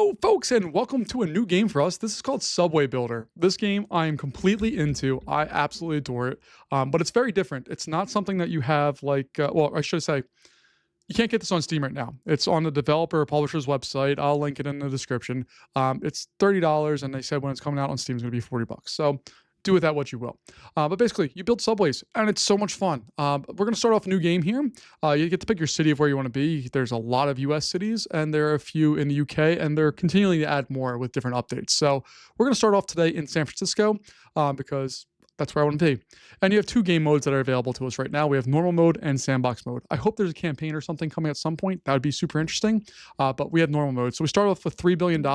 Hello, folks, and welcome to a new game for us. This is called Subway Builder. This game I am completely into. I absolutely adore it, but it's very different. It's not something that you have well, I should say, you can't get this on Steam right now. It's on the developer or publisher's website. I'll link it in the description. It's $30, and they said when it's coming out on Steam, it's going to be $40. So do with that what you will. But basically, you build subways, and it's so much fun. We're going to start off a new game here. You get to pick your city of where you want to be. There's a lot of US cities, and there are a few in the UK, and they're continuing to add more with different updates. So we're going to start off today in San Francisco because that's where I want to be. And you have two game modes that are available to us right now. We have normal mode and sandbox mode. I hope there's a campaign or something coming at some point. That would be super interesting. But we have normal mode. So we start off with $3 billion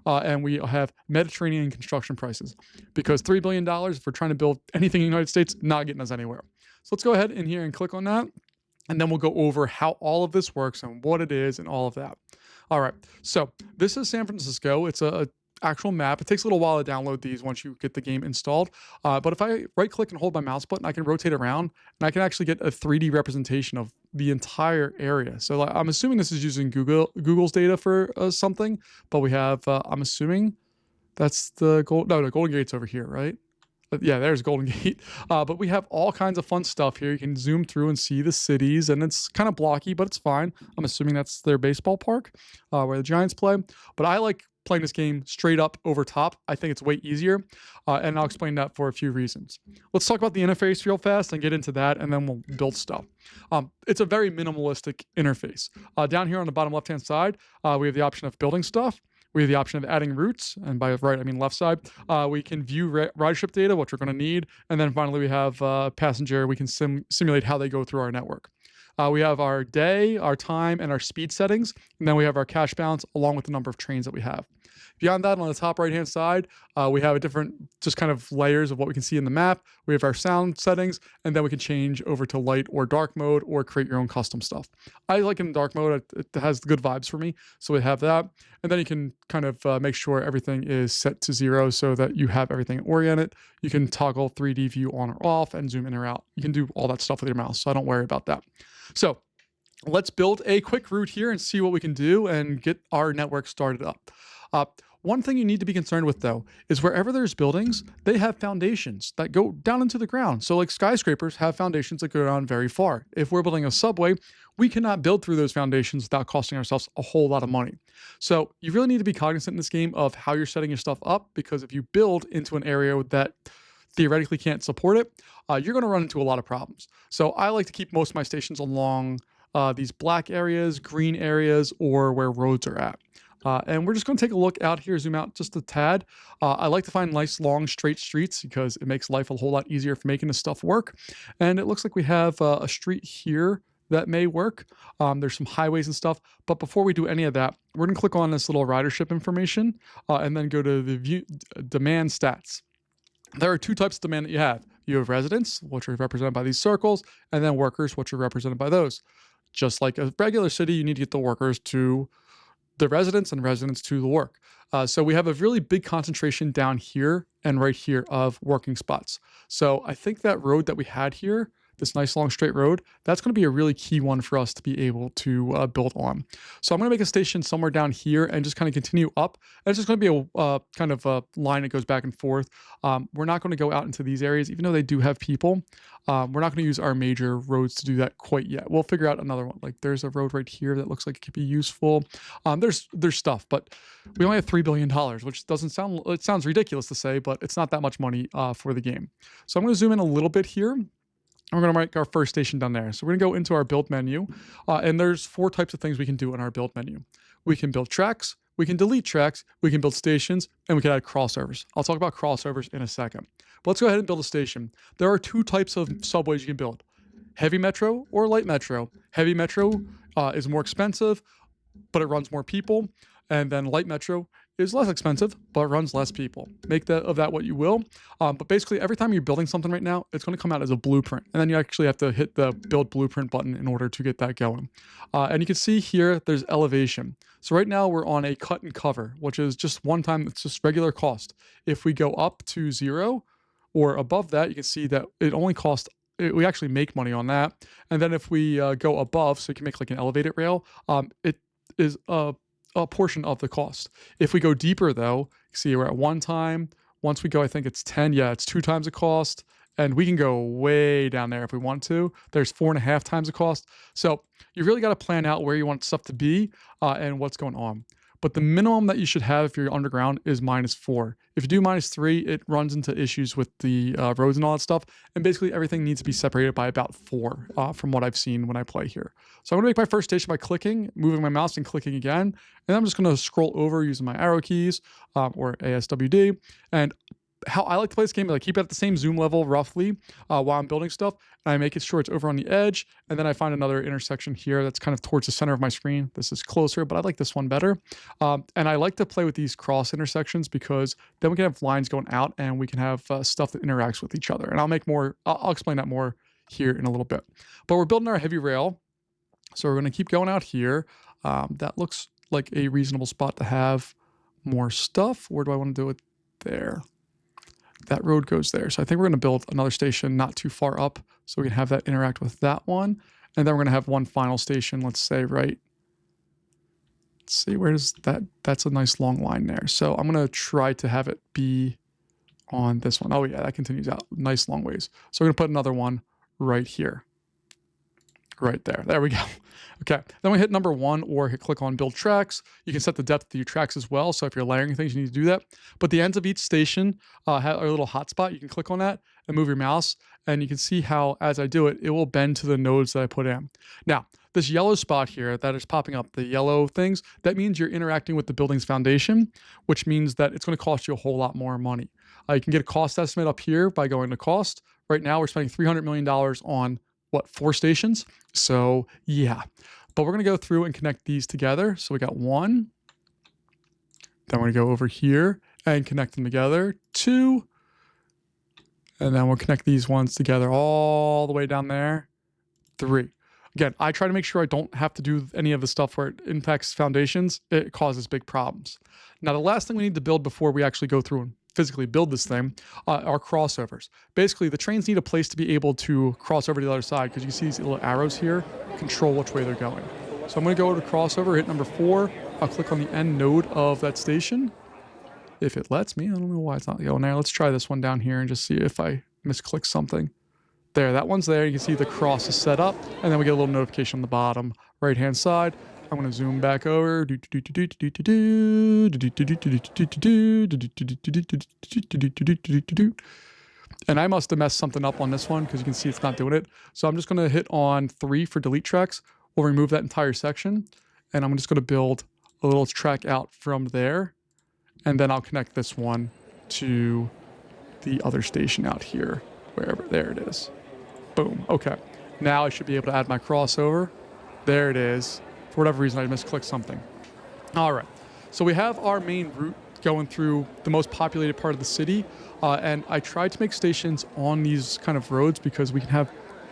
and we have Mediterranean construction prices because $3 billion, if we're trying to build anything in the United States, not getting us anywhere. So let's go ahead in here and click on that. And then we'll go over how all of this works and what it is and all of that. All right. So this is San Francisco. It's a actual map. It takes a little while to download these once you get the game installed. But if I right click and hold my mouse button, I can rotate around and I can actually get a 3D representation of the entire area. So I'm assuming this is using Google's data for something, but we have, I'm assuming that's the Golden Gate's over here, right? Yeah, there's Golden Gate. But we have all kinds of fun stuff here. You can zoom through and see the cities, and it's kind of blocky, but it's fine. I'm assuming that's their baseball park where the Giants play. But I like playing this game straight up over top. I think it's way easier, and I'll explain that for a few reasons. Let's talk about the interface real fast and get into that, and then we'll build stuff. It's a very minimalistic interface. Down here on the bottom left-hand side, we have the option of building stuff. We have the option of adding routes, and by right, I mean left side. We can view ridership data, which we're going to need. And then finally, we have passenger. We can simulate how they go through our network. We have our day, our time, and our speed settings. And then we have our cash balance along with the number of trains that we have. Beyond that, on the top right-hand side, we have a different just kind of layers of what we can see in the map. We have our sound settings, and then we can change over to light or dark mode or create your own custom stuff. I like in dark mode. It has good vibes for me, so we have that. And then you can kind of make sure everything is set to 0 so that you have everything oriented. You can toggle 3D view on or off and zoom in or out. You can do all that stuff with your mouse, so I don't worry about that. So let's build a quick route here and see what we can do and get our network started up. One thing you need to be concerned with, though, is wherever there's buildings, they have foundations that go down into the ground. So like skyscrapers have foundations that go down very far. If we're building a subway, we cannot build through those foundations without costing ourselves a whole lot of money. So you really need to be cognizant in this game of how you're setting your stuff up, because if you build into an area that theoretically can't support it, you're going to run into a lot of problems. So I like to keep most of my stations along these black areas, green areas, or where roads are at. And we're just going to take a look out here, zoom out just a tad. I like to find nice, long, straight streets because it makes life a whole lot easier for making this stuff work. And it looks like we have a street here that may work. There's some highways and stuff. But before we do any of that, we're going to click on this little ridership information and then go to the view demand stats. There are two types of demand that you have. You have residents, which are represented by these circles, and then workers, which are represented by those. Just like a regular city, you need to get the workers to the residents and residents to the work. So we have a really big concentration down here and right here of working spots. So I think that road that we had here, this nice long straight road, that's going to be a really key one for us to be able to build on. So I'm going to make a station somewhere down here and just kind of continue up. And it's just going to be a kind of a line that goes back and forth. We're not going to go out into these areas, even though they do have people. We're not going to use our major roads to do that quite yet. We'll figure out another one. Like there's a road right here that looks like it could be useful. There's stuff, but we only have $3 billion, which it sounds ridiculous to say, but it's not that much money for the game. So I'm going to zoom in a little bit here. We're going to make our first station down there. So we're going to go into our build menu, and there's 4 types of things we can do in our build menu. We can build tracks, we can delete tracks, we can build stations, and we can add crossovers. I'll talk about crossovers in a second. But let's go ahead and build a station. There are 2 types of subways you can build: heavy metro or light metro. Heavy metro is more expensive, but it runs more people. And then light metro is less expensive, but runs less people. Make of that what you will. But basically, every time you're building something right now, it's going to come out as a blueprint. And then you actually have to hit the build blueprint button in order to get that going. And you can see here, there's elevation. So right now we're on a cut and cover, which is just one time, it's just regular cost. If we go up to 0 or above that, you can see that it only costs we actually make money on that. And then if we go above, so you can make like an elevated rail, it is a portion of the cost. If we go deeper though, see we're at 1 time. Once we go, I think it's 10. Yeah, it's 2 times the cost. And we can go way down there if we want to. There's 4.5 times the cost. So you really got to plan out where you want stuff to be and what's going on. But the minimum that you should have if you're underground is -4. If you do -3, it runs into issues with the roads and all that stuff. And basically everything needs to be separated by about 4 from what I've seen when I play here. So I'm going to make my first station by clicking, moving my mouse and clicking again. And I'm just going to scroll over using my arrow keys or ASWD. And how I like to play this game is I keep it at the same zoom level roughly while I'm building stuff, and I make it sure it's over on the edge, and then I find another intersection here that's kind of towards the center of my screen. This is closer, but I like this one better. And I like to play with these cross intersections because then we can have lines going out and we can have stuff that interacts with each other. And I'll explain that more here in a little bit. But we're building our heavy rail, so we're going to keep going out here. That looks like a reasonable spot to have more stuff. Where do I want to do it? There. That road goes there. So I think we're going to build another station not too far up so we can have that interact with that one. And then we're going to have one final station, let's say, right? Let's see, where does that? That's a nice long line there. So I'm going to try to have it be on this one. Oh yeah, that continues out nice long ways. So we're going to put another one right here. Right there. There we go. Okay. Then we hit number 1 or click on build tracks. You can set the depth of your tracks as well. So if you're layering things, you need to do that. But the ends of each station have a little hotspot. You can click on that and move your mouse. And you can see how, as I do it, it will bend to the nodes that I put in. Now, this yellow spot here that is popping up, the yellow things, that means you're interacting with the building's foundation, which means that it's going to cost you a whole lot more money. You can get a cost estimate up here by going to cost. Right now, we're spending $300 million on 4 stations? So yeah, but we're going to go through and connect these together. So we got 1, then we're going to go over here and connect them together, 2, and then we'll connect these ones together all the way down there, 3. Again, I try to make sure I don't have to do any of the stuff where it impacts foundations. It causes big problems. Now, the last thing we need to build before we actually go through and physically build this thing are crossovers. Basically, the trains need a place to be able to cross over to the other side because you see these little arrows here control which way they're going. So I'm going to go to crossover, hit number 4. I'll click on the end node of that station. If it lets me, I don't know why it's not going there. Let's try this one down here and just see if I misclick something. There, that one's there. You can see the cross is set up, and then we get a little notification on the bottom right-hand side. I'm going to zoom back over. And I must have messed something up on this one because you can see it's not doing it. So I'm just going to hit on 3 for delete tracks. We'll remove that entire section. And I'm just going to build a little track out from there. And then I'll connect this one to the other station out here, wherever. There it is. Boom. Okay. Now I should be able to add my crossover. There it is. For whatever reason, I misclicked something. All right. So we have our main route going through the most populated part of the city. And I tried to make stations on these kind of roads because we can have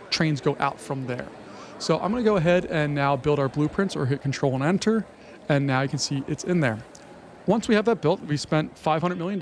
trains go out from there. So I'm going to go ahead and now build our blueprints or hit Control and Enter. And now you can see it's in there. Once we have that built, we spent $500 million.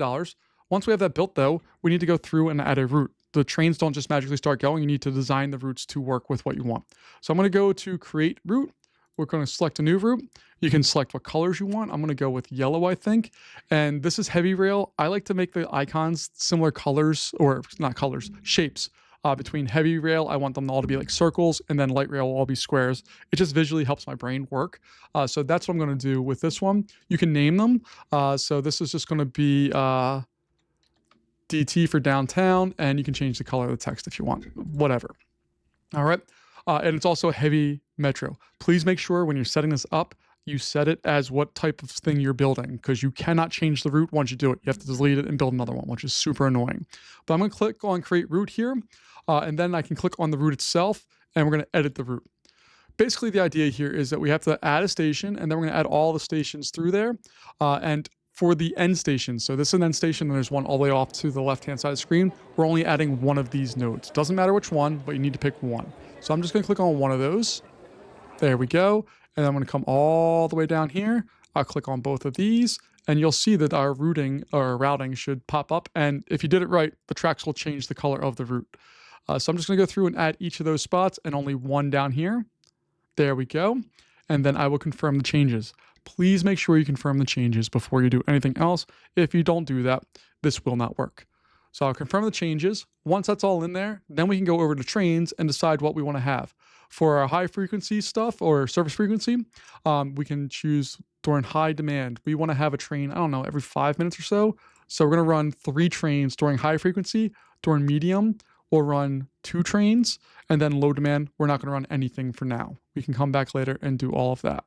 Once we have that built, though, we need to go through and add a route. The trains don't just magically start going. You need to design the routes to work with what you want. So I'm going to go to Create Route. We're going to select a new route. You can select what colors you want. I'm going to go with yellow, I think. And this is heavy rail. I like to make the icons similar colors, or not colors, shapes. Between heavy rail, I want them all to be like circles, and then light rail will all be squares. It just visually helps my brain work. So that's what I'm going to do with this one. You can name them. So this is just going to be DT for downtown, and you can change the color of the text if you want, whatever. All right. And it's also a heavy metro. Please make sure when you're setting this up, you set it as what type of thing you're building, because you cannot change the route once you do it. You have to delete it and build another one, which is super annoying. But I'm going to click on Create Route here, and then I can click on the route itself, and we're going to edit the route. Basically, the idea here is that we have to add a station, and then we're going to add all the stations through there. And for the end station, so this is an end station, and there's one all the way off to the left-hand side of the screen, we're only adding one of these nodes. Doesn't matter which one, but you need to pick one. So I'm just going to click on one of those. There we go. And I'm going to come all the way down here. I'll click on both of these, and you'll see that our routing should pop up. And if you did it right, the tracks will change the color of the route. So I'm just going to go through and add each of those spots, and only one down here. There we go. And then I will confirm the changes. please make sure you confirm the changes before you do anything else. If you don't do that, this will not work. So I'll confirm the changes. Once that's all in there, then we can go over to trains and decide what we want to have. For our high frequency stuff or service frequency, we can choose during high demand. We want to have a train, I don't know, every 5 minutes or so. So we're going to run 3 trains during high frequency. During medium, we'll run 2 trains. And then low demand, we're not going to run anything for now. We can come back later and do all of that.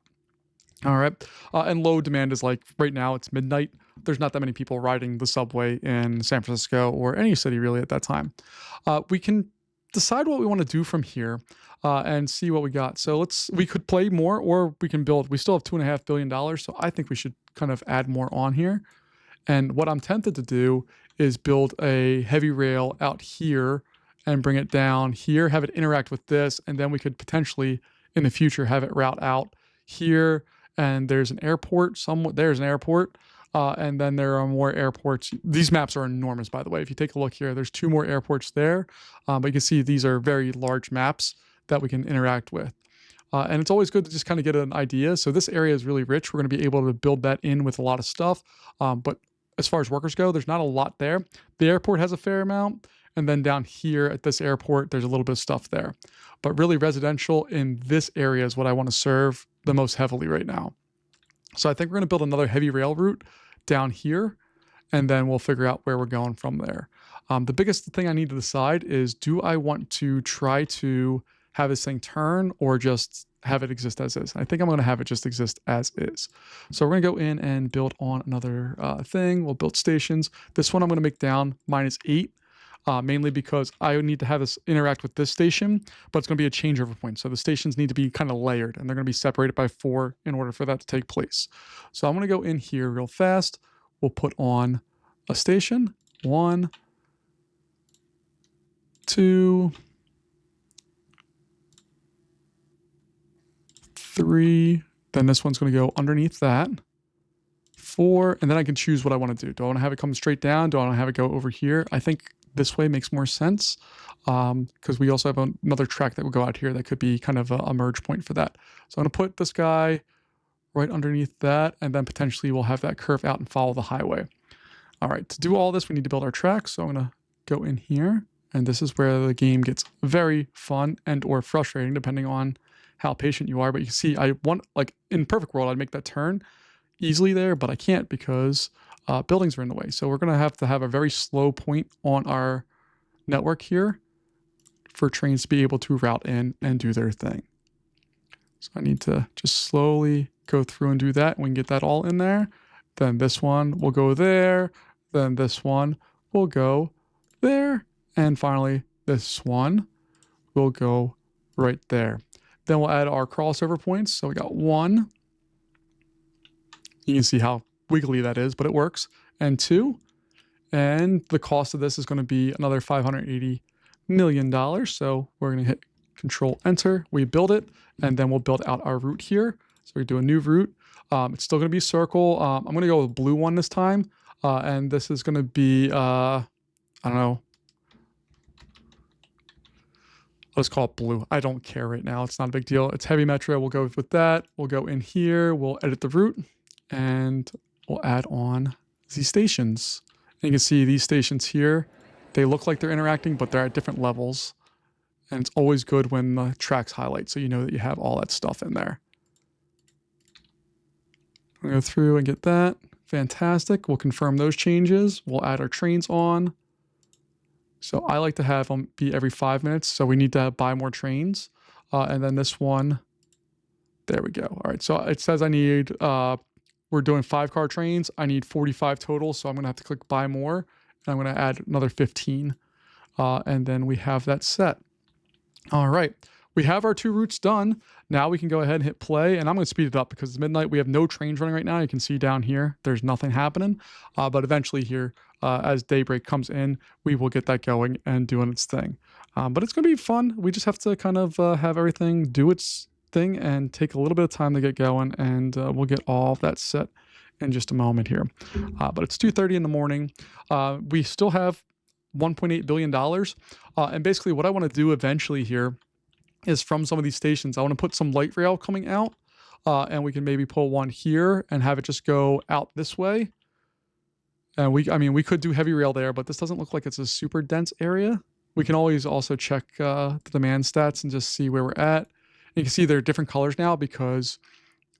All right. And low demand is like right now it's midnight. There's not that many people riding the subway in San Francisco or any city really at that time. We can decide what we want to do from here and see what we got. So we could play more or we can build. We still have $2.5 billion. So I think we should kind of add more on here. And what I'm tempted to do is build a heavy rail out here and bring it down here, have it interact with this, and then we could potentially in the future have it route out here. And there's an airport somewhere. There's an airport. And then there are more airports. These maps are enormous, by the way. If you take a look here, there's 2 more airports there. But you can see these are very large maps that we can interact with. And it's always good to just kind of get an idea. So this area is really rich. We're going to be able to build that in with a lot of stuff. But as far as workers go, there's not a lot there. The airport has a fair amount. And then down here at this airport, there's a little bit of stuff there. But really residential in this area is what I want to serve the most heavily right now. So I think we're going to build another heavy rail route down here, and then we'll figure out where we're going from there. The biggest thing I need to decide is, do I want to try to have this thing turn or just have it exist as is? I think I'm going to have it just exist as is. So we're going to go in and build on another thing. We'll build stations. This one I'm going to make down -8. Mainly because I need to have this interact with this station, but it's going to be a changeover point. So the stations need to be kind of layered and they're going to be separated by 4 in order for that to take place. So I'm going to go in here real fast. We'll put on a station. 1, 2, 3. Then this one's going to go underneath that. 4. And then I can choose what I want to do. Do I want to have it come straight down? Do I want to have it go over here? I think this way makes more sense because we also have another track that will go out here that could be kind of a merge point for that. So I'm going to put this guy right underneath that, and then potentially we'll have that curve out and follow the highway. All right, to do all this, we need to build our tracks. So I'm going to go in here, and this is where the game gets very fun and or frustrating depending on how patient you are. But you can see I want, like in perfect world, I'd make that turn easily there, but I can't because buildings are in the way. So we're going to have a very slow point on our network here for trains to be able to route in and do their thing. So I need to just slowly go through and do that. We can get that all in there. Then this one will go there. Then this one will go there. And finally, this one will go right there. Then we'll add our crossover points. So we got 1. You can see how wiggly that is, but it works. And 2. And the cost of this is going to be another $580 million. So we're going to hit Control Enter. We build it, and then we'll build out our route here. So we do a new route. It's still going to be circle. I'm going to go with blue one this time. And this is going to be, I don't know. Let's call it blue. I don't care right now. It's not a big deal. It's heavy metro. We'll go with that. We'll go in here. We'll edit the route, and we'll add on these stations. And you can see these stations here. They look like they're interacting, but they're at different levels. And it's always good when the tracks highlight, so you know that you have all that stuff in there. We'll go through and get that. Fantastic. We'll confirm those changes. We'll add our trains on. So I like to have them be every 5 minutes. So we need to buy more trains. And then this one, there we go. All right. So it says I need, we're doing 5-car trains. I need 45 total. So I'm going to have to click buy more. And I'm going to add another 15. And then we have that set. All right. We have our 2 routes done. Now we can go ahead and hit play, and I'm going to speed it up because it's midnight. We have no trains running right now. You can see down here, there's nothing happening. But eventually here, as daybreak comes in, we will get that going and doing its thing. But it's going to be fun. We just have to kind of have everything do its thing and take a little bit of time to get going, and we'll get all of that set in just a moment here. But it's 2:30 in the morning. We still have $1.8 billion. And basically what I want to do eventually here is from some of these stations, I want to put some light rail coming out and we can maybe pull one here and have it just go out this way. And I mean, we could do heavy rail there, but this doesn't look like it's a super dense area. We can always also check the demand stats and just see where we're at. And you can see they're different colors now because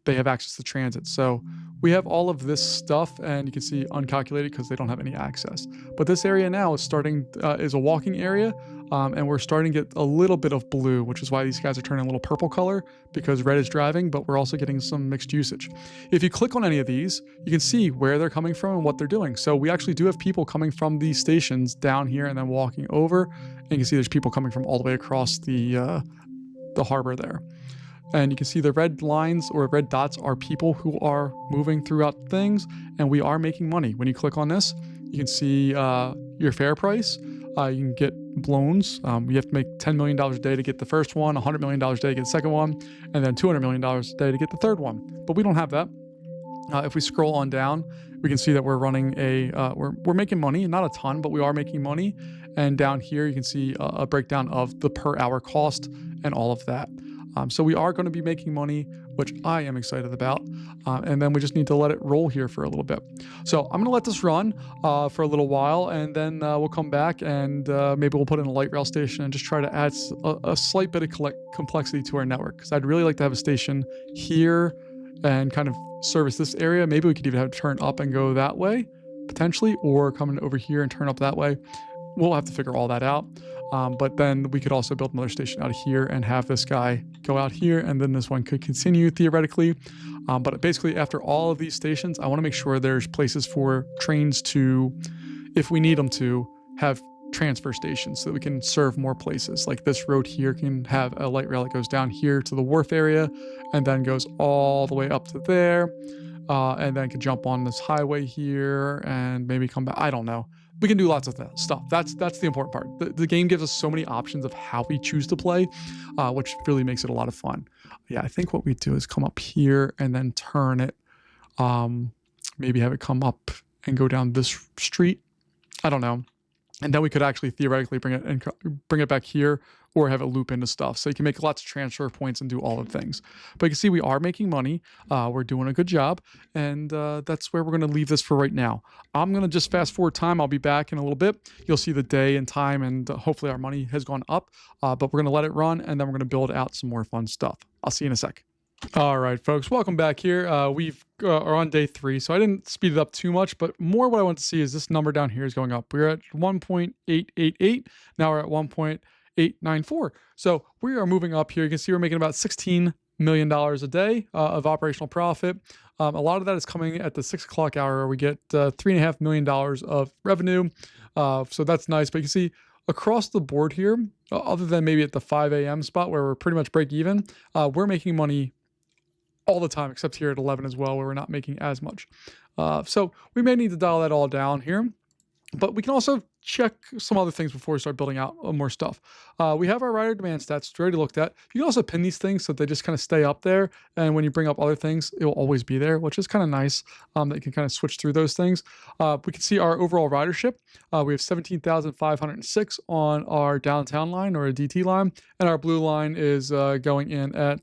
they have access to transit. So we have all of this stuff, and you can see uncalculated because they don't have any access. But this area now is is a walking area, and we're starting to get a little bit of blue, which is why these guys are turning a little purple color, because red is driving, but we're also getting some mixed usage. If you click on any of these, you can see where they're coming from and what they're doing. So we actually do have people coming from these stations down here and then walking over, and you can see there's people coming from all the way across the harbor there. And you can see the red lines or red dots are people who are moving throughout things, and we are making money. When you click on this, you can see your fare price. You can get loans. You have to make $10 million a day to get the first one, $100 million a day to get the second one, and then $200 million a day to get the third one. But we don't have that. If we scroll on down, we can see that we're running we're making money, not a ton, but we are making money. And down here, you can see a breakdown of the per hour cost and all of that. So we are going to be making money, which I am excited about. And then we just need to let it roll here for a little bit. So I'm going to let this run for a little while, and then we'll come back and maybe we'll put in a light rail station and just try to add a slight bit of complexity to our network. Because I'd really like to have a station here and kind of service this area. Maybe we could even have it turn up and go that way, potentially, or come in over here and turn up that way. We'll have to figure all that out. But then we could also build another station out of here and have this guy go out here, and then this one could continue theoretically. But basically, after all of these stations, I want to make sure there's places for trains to, if we need them to, have transfer stations so that we can serve more places. Like this road here can have a light rail that goes down here to the wharf area and then goes all the way up to there, and then can jump on this highway here and maybe come back. I don't know. We can do lots of stuff. That's the important part. The game gives us so many options of how we choose to play, which really makes it a lot of fun. Yeah, I think what we do is come up here and then turn it. Maybe have it come up and go down this street. I don't know. And then we could actually theoretically bring it back here, or have it loop into stuff. So you can make lots of transfer points and do all of the things. But you can see we are making money. We're doing a good job. And that's where we're going to leave this for right now. I'm going to just fast forward time. I'll be back in a little bit. You'll see the day and time, and hopefully our money has gone up. But we're going to let it run, and then we're going to build out some more fun stuff. I'll see you in a sec. All right, folks, welcome back here. We are on day 3, so I didn't speed it up too much, but more what I want to see is this number down here is going up. We're at 1.888. Now we're at 1.894. So we are moving up here. You can see we're making about $16 million a day of operational profit. A lot of that is coming at the 6 o'clock hour, where we get $3.5 million of revenue. So that's nice. But you can see across the board here, other than maybe at the 5 a.m. spot where we're pretty much break even, we're making money all the time, except here at 11 as well, where we're not making as much. So we may need to dial that all down here, but we can also check some other things before we start building out more stuff. We have our rider demand stats already looked at. You can also pin these things so they just kind of stay up there, and when you bring up other things, it will always be there, which is kind of nice, that you can kind of switch through those things. We can see our overall ridership. We have 17,506 on our downtown line, or a DT line, and our blue line is going in at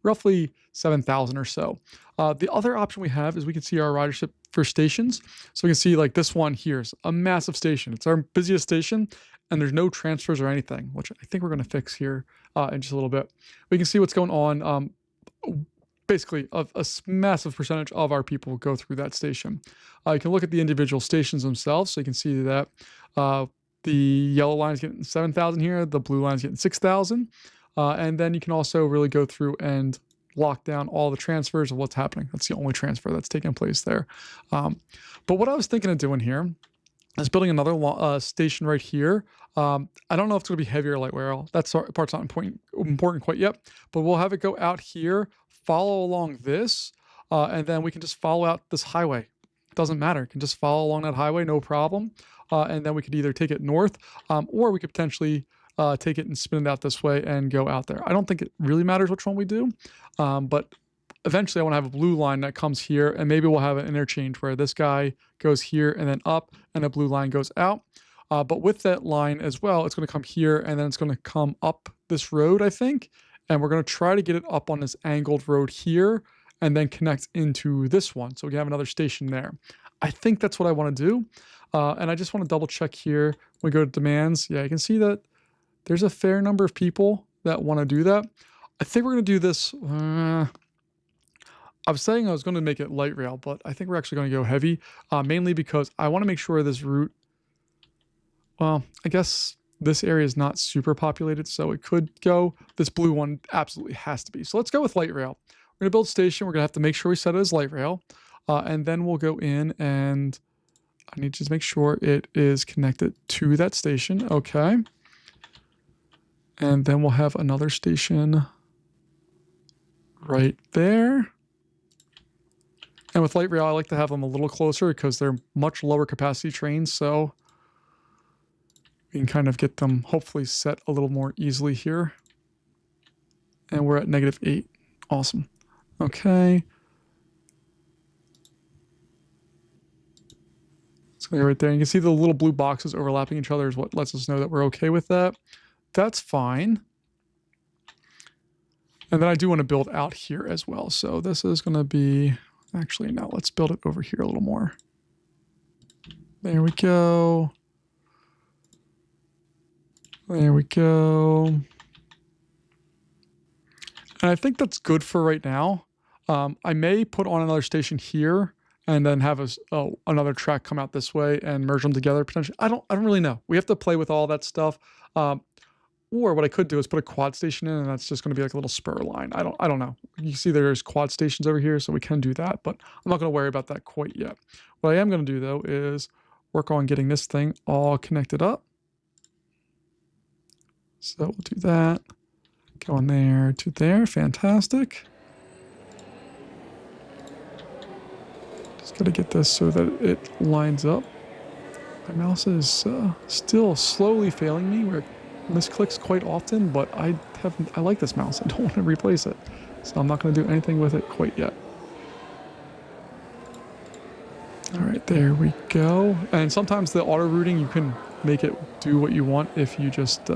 roughly 7,000 or so. The other option we have is we can see our ridership for stations. So we can see like this one here is a massive station. It's our busiest station, and there's no transfers or anything, which I think we're going to fix here in just a little bit. We can see what's going on. Basically, a massive percentage of our people go through that station. You can look at the individual stations themselves, so you can see that the yellow line is getting 7,000 here, the blue line is getting 6,000, and then you can also really go through and lock down all the transfers of what's happening. That's the only transfer that's taking place there. But what I was thinking of doing here is building another station right here. I don't know if it's going to be heavy or light rail. That part's not important quite yet, but we'll have it go out here, follow along this, and then we can just follow out this highway. It doesn't matter. You can just follow along that highway, no problem. And then we could either take it north, or we could potentially take it and spin it out this way and go out there. I don't think it really matters which one we do, but eventually I want to have a blue line that comes here, and maybe we'll have an interchange where this guy goes here and then up, and a blue line goes out. But with that line as well, it's going to come here, and then it's going to come up this road, I think, and we're going to try to get it up on this angled road here and then connect into this one. So we have another station there. I think that's what I want to do. And I just want to double check here. We go to demands. Yeah, you can see that there's a fair number of people that want to do that. I think we're going to do this. I was saying I was going to make it light rail, but I think we're actually going to go heavy, mainly because I want to make sure this route, well, I guess this area is not super populated, so it could go. This blue one absolutely has to be. So let's go with light rail. We're going to build a station. We're going to have to make sure we set it as light rail, and then we'll go in and I need to just make sure it is connected to that station. Okay. And then we'll have another station right there. And with light rail, I like to have them a little closer because they're much lower capacity trains, so we can kind of get them hopefully set a little more easily here. And we're at -8. Awesome. Okay. So right there, you can see the little blue boxes overlapping each other is what lets us know that we're okay with that. That's fine. And then I do want to build out here as well. So this is going to be, actually, no, let's build it over here a little more. There we go. There we go. And I think that's good for right now. I may put on another station here and then have another track come out this way and merge them together potentially. I don't really know. We have to play with all that stuff. Or what I could do is put a quad station in, and that's just going to be like a little spur line. I don't know. You see there's quad stations over here, so we can do that, but I'm not going to worry about that quite yet. What I am going to do, though, is work on getting this thing all connected up. So we'll do that. Going there to there. Fantastic. Just got to get this so that it lines up. My mouse is still slowly failing me. Where misclicks quite often, but I like this mouse. I don't want to replace it, so I'm not going to do anything with it quite yet. All right, there we go. And sometimes the auto routing, you can make it do what you want if you just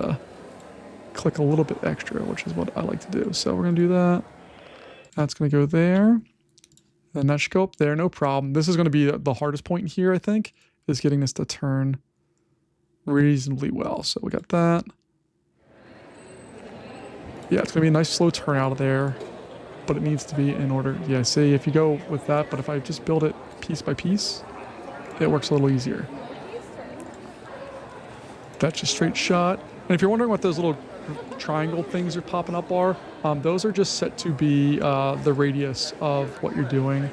click a little bit extra, which is what I like to do. So we're going to do that. That's going to go there. Then that should go up there, no problem. This is going to be the hardest point here, I think, is getting this to turn reasonably well. So we got that. Yeah, it's going to be a nice slow turn out of there, but it needs to be in order. Yeah, see, if you go with that, but if I just build it piece by piece, it works a little easier. That's a straight shot. And if you're wondering what those little triangle things are popping up are, those are just set to be the radius of what you're doing.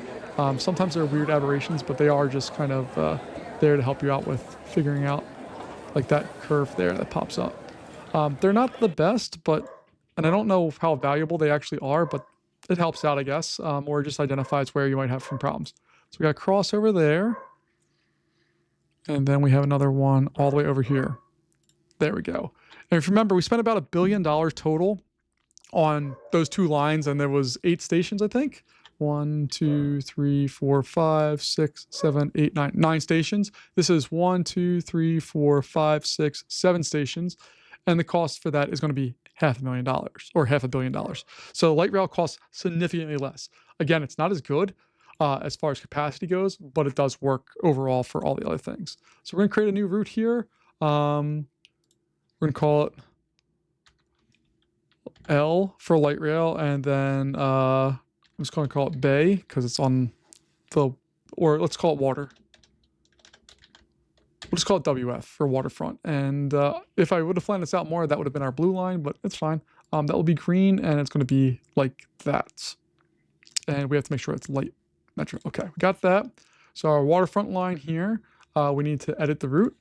Sometimes they're weird aberrations, but they are just kind of there to help you out with figuring out like that curve there that pops up. They're not the best, and I don't know how valuable they actually are, but it helps out, I guess, or just identifies where you might have some problems. So we got a cross over there, and then we have another one all the way over here. There we go. And if you remember, we spent about $1 billion total on those two lines, and there was 8 stations, I think. 1, 2, 3, 4, 5, 6, 7, 8, 9. 9 stations. This is 1, 2, 3, 4, 5, 6, 7 stations. And the cost for that is going to be $500,000 or $500 million. So light rail costs significantly less. Again, it's not as good as far as capacity goes, but it does work overall for all the other things. So we're going to create a new route here. We're going to call it L for light rail, and then I'm just going to call it Bay because it's on or let's call it water. We'll just call it WF for waterfront. And if I would have planned this out more, that would have been our blue line, but it's fine. That will be green, and it's going to be like that. And we have to make sure it's light metro. Okay, we got that. So our waterfront line here, we need to edit the route.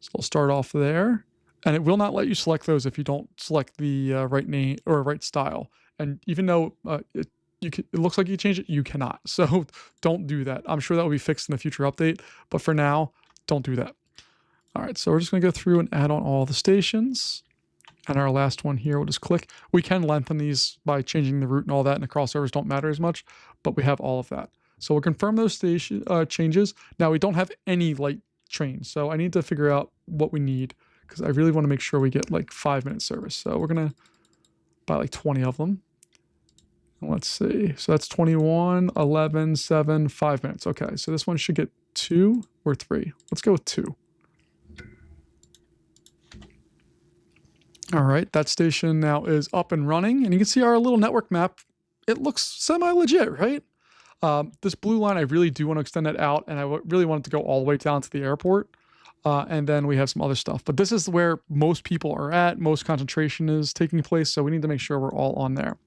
So we'll start off there. And it will not let you select those if you don't select the right name or right style. And even though it looks like you change it, you cannot. So don't do that. I'm sure that will be fixed in a future update. But for now, don't do that. All right, so we're just going to go through and add on all the stations. And our last one here, we'll just click. We can lengthen these by changing the route and all that, and the crossovers don't matter as much, but we have all of that. So we'll confirm those station changes. Now, we don't have any light trains, so I need to figure out what we need because I really want to make sure we get like 5-minute service. So we're going to by like 20 of them. And let's see. So that's 21, 11, 7, 5 minutes. Okay, so this one should get 2 or 3. Let's go with 2. All right, that station now is up and running, and you can see our little network map. It looks semi-legit, right? This blue line, I really do want to extend that out, and I really want it to go all the way down to the airport. And then we have some other stuff. But this is where most people are at, most concentration is taking place, so we need to make sure we're all on there.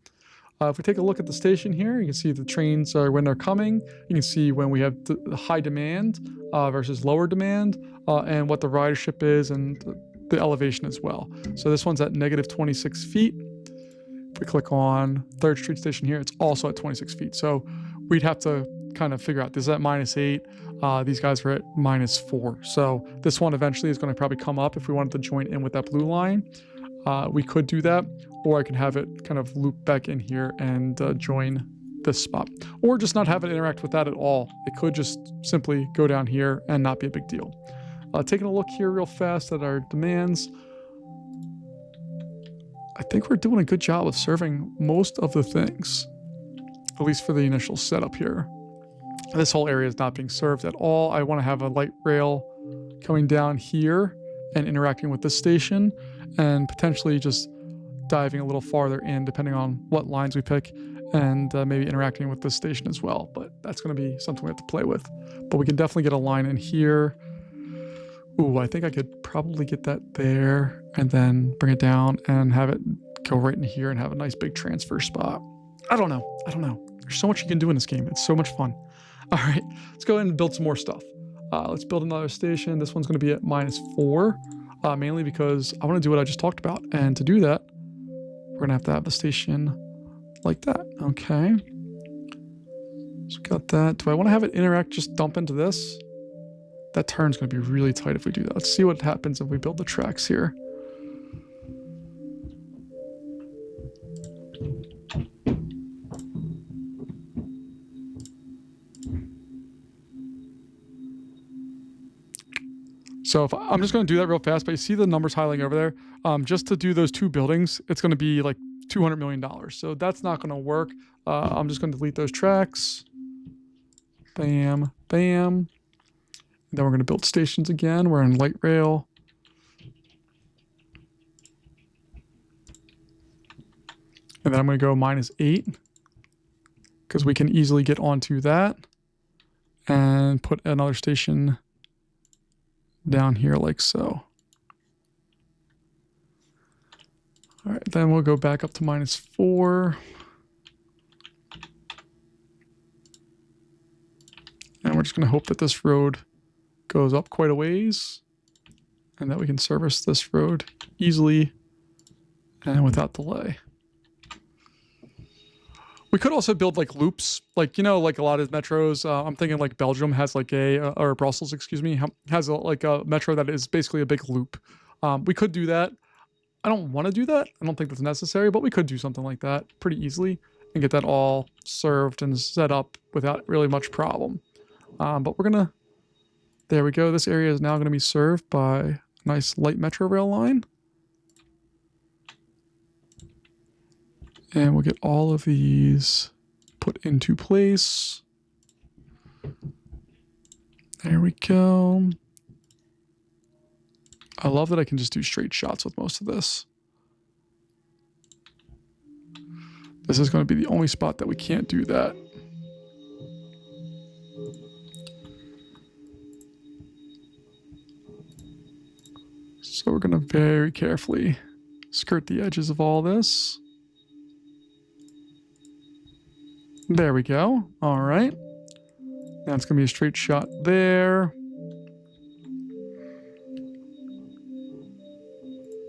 If we take a look at the station here, you can see the trains are when they're coming. You can see when we have the high demand versus lower demand, and what the ridership is and the elevation as well. So this one's at negative 26 feet. If we click on 3rd Street Station here, it's also at 26 feet. So we'd have to kind of figure out, this is at -8. These guys are at -4. So this one eventually is going to probably come up if we wanted to join in with that blue line. We could do that, or I can have it kind of loop back in here and join this spot, or just not have it interact with that at all. It could just simply go down here and not be a big deal. Taking a look here real fast at our demands, I think we're doing a good job of serving most of the things, at least for the initial setup here. This whole area is not being served at all. I want to have a light rail coming down here and interacting with this station, and potentially just diving a little farther in depending on what lines we pick, and maybe interacting with this station as well. But that's going to be something we have to play with. But we can definitely get a line in here. Ooh, I think I could probably get that there and then bring it down and have it go right in here and have a nice big transfer spot. I don't know. There's so much you can do in this game. It's so much fun. All right, let's go ahead and build some more stuff. Let's build another station. This one's going to be at -4, mainly because I want to do what I just talked about. And to do that, we're going to have the station like that. Okay. So we got that. Do I want to have it interact, just dump into this? That turn's going to be really tight if we do that. Let's see what happens if we build the tracks here. So if I'm just going to do that real fast, but you see the numbers highlighting over there? Just to do those 2 buildings, it's going to be like $200 million. So that's not going to work. I'm just going to delete those tracks. Bam, bam. Then we're going to build stations again. We're in light rail. And then I'm going to go -8 because we can easily get onto that and put another station down here like so. All right, then we'll go back up to -4. And we're just going to hope that this road goes up quite a ways and that we can service this road easily and without delay. We could also build like loops, like, you know, like a lot of metros. I'm thinking like Belgium has like or Brussels, excuse me, has like a metro that is basically a big loop. We could do that. I don't want to do that. I don't think that's necessary, but we could do something like that pretty easily and get that all served and set up without really much problem. But we're going to, there we go. This area is now going to be served by a nice light metro rail line. And we'll get all of these put into place. There we go. I love that I can just do straight shots with most of this. This is going to be the only spot that we can't do that. So we're going to very carefully skirt the edges of all this. There we go. All right. Now it's going to be a straight shot there.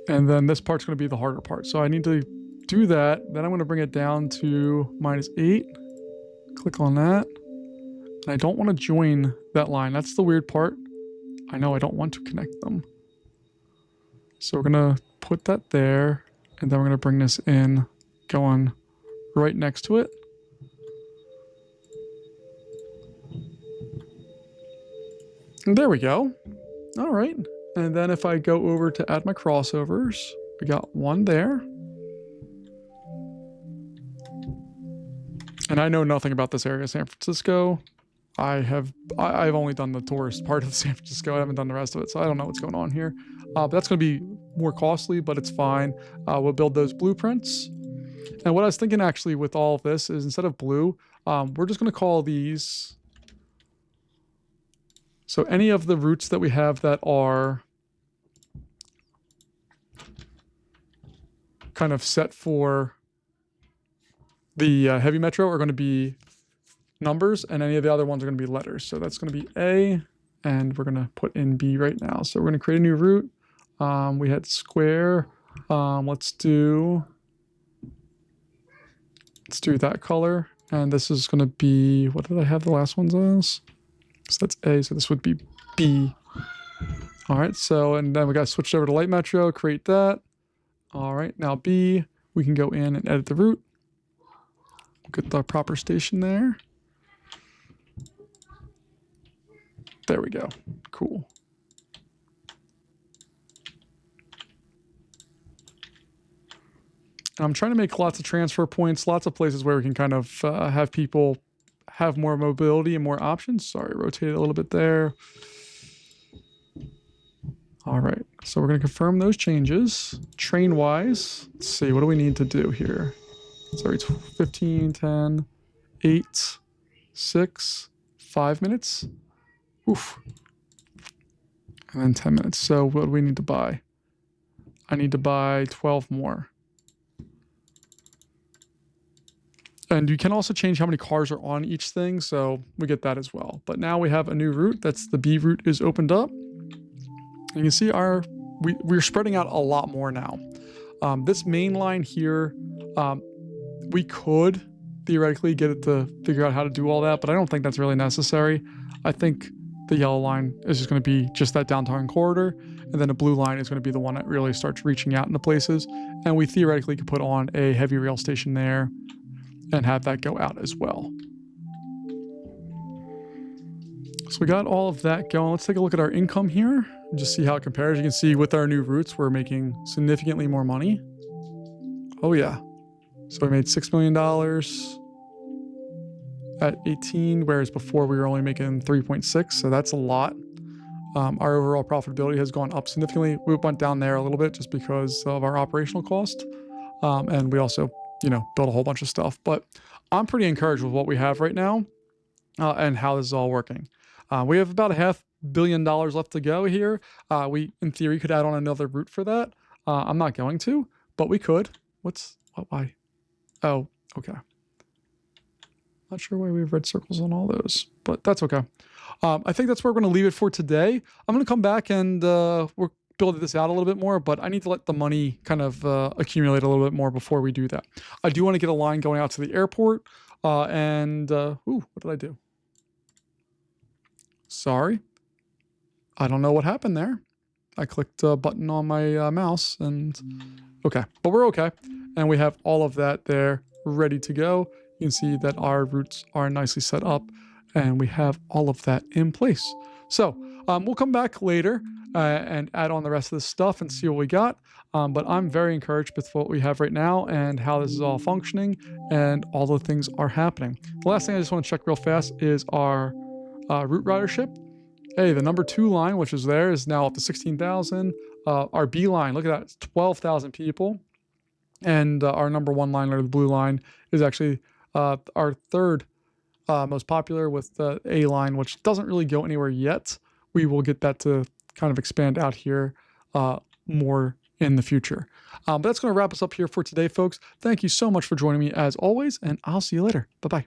And then this part's going to be the harder part. So I need to do that. Then I'm going to bring it down to -8. Click on that. And I don't want to join that line. That's the weird part. I know I don't want to connect them. So we're going to put that there. And then we're going to bring this in, going right next to it. There we go. All right. And then if I go over to add my crossovers, we got one there. And I know nothing about this area of San Francisco. I've only done the tourist part of San Francisco. I haven't done the rest of it, so I don't know what's going on here. But that's going to be more costly, but it's fine. We'll build those blueprints. And what I was thinking actually with all of this is instead of blue, we're just going to call these... So any of the routes that we have that are kind of set for the heavy metro are going to be numbers, and any of the other ones are going to be letters. So that's going to be A, and we're going to put in B right now. So we're going to create a new route. We had square. Let's do that color. And this is going to be, what did I have the last ones as? So that's A, so this would be B. All right, so, and then we got switched over to light metro, create that. All right, now B, we can go in and edit the route. Get the proper station there. There we go, cool. And I'm trying to make lots of transfer points, lots of places where we can kind of have people have more mobility and more options. Sorry, rotate it a little bit there. All right, so we're going to confirm those changes. Train-wise, let's see, what do we need to do here? Sorry, 15, 10, 8, 6, 5 minutes. Oof. And then 10 minutes. So what do we need to buy? I need to buy 12 more. And you can also change how many cars are on each thing, so we get that as well. But now we have a new route. That's the B route is opened up. And you can see we're spreading out a lot more now. This main line here, we could theoretically get it to figure out how to do all that, but I don't think that's really necessary. I think the yellow line is just going to be just that downtown corridor, and then the blue line is going to be the one that really starts reaching out into places. And we theoretically could put on a heavy rail station there and have that go out as well. So we got all of that going. Let's take a look at our income here and just see how it compares. You can see with our new routes, we're making significantly more money. Oh yeah. So we made $6 million at 18, whereas before we were only making 3.6. So that's a lot. Our overall profitability has gone up significantly. We went down there a little bit just because of our operational cost. And we also, built a whole bunch of stuff, but I'm pretty encouraged with what we have right now and how this is all working. We have about $500 million left to go here. We, in theory, could add on another route for that. I'm not going to, but we could. Why? Oh, okay. Not sure why we have red circles on all those, but that's okay. I think that's where we're going to leave it for today. I'm going to come back and we're build this out a little bit more, but I need to let the money kind of accumulate a little bit more before we do that. I do want to get a line going out to the airport what did I do? Sorry. I don't know what happened there. I clicked a button on my mouse and okay, but we're okay. And we have all of that there ready to go. You can see that our routes are nicely set up and we have all of that in place. So we'll come back later and add on the rest of this stuff and see what we got. But I'm very encouraged with what we have right now and how this is all functioning and all the things are happening. The last thing I just want to check real fast is our route ridership. Hey, the number 2 line, which is there, is now up to 16,000. Our B line, look at that, it's 12,000 people. And our number 1 line, or the blue line, is actually our third most popular with the A line, which doesn't really go anywhere yet. We will get that to kind of expand out here more in the future. But that's going to wrap us up here for today, folks. Thank you so much for joining me as always, and I'll see you later. Bye-bye.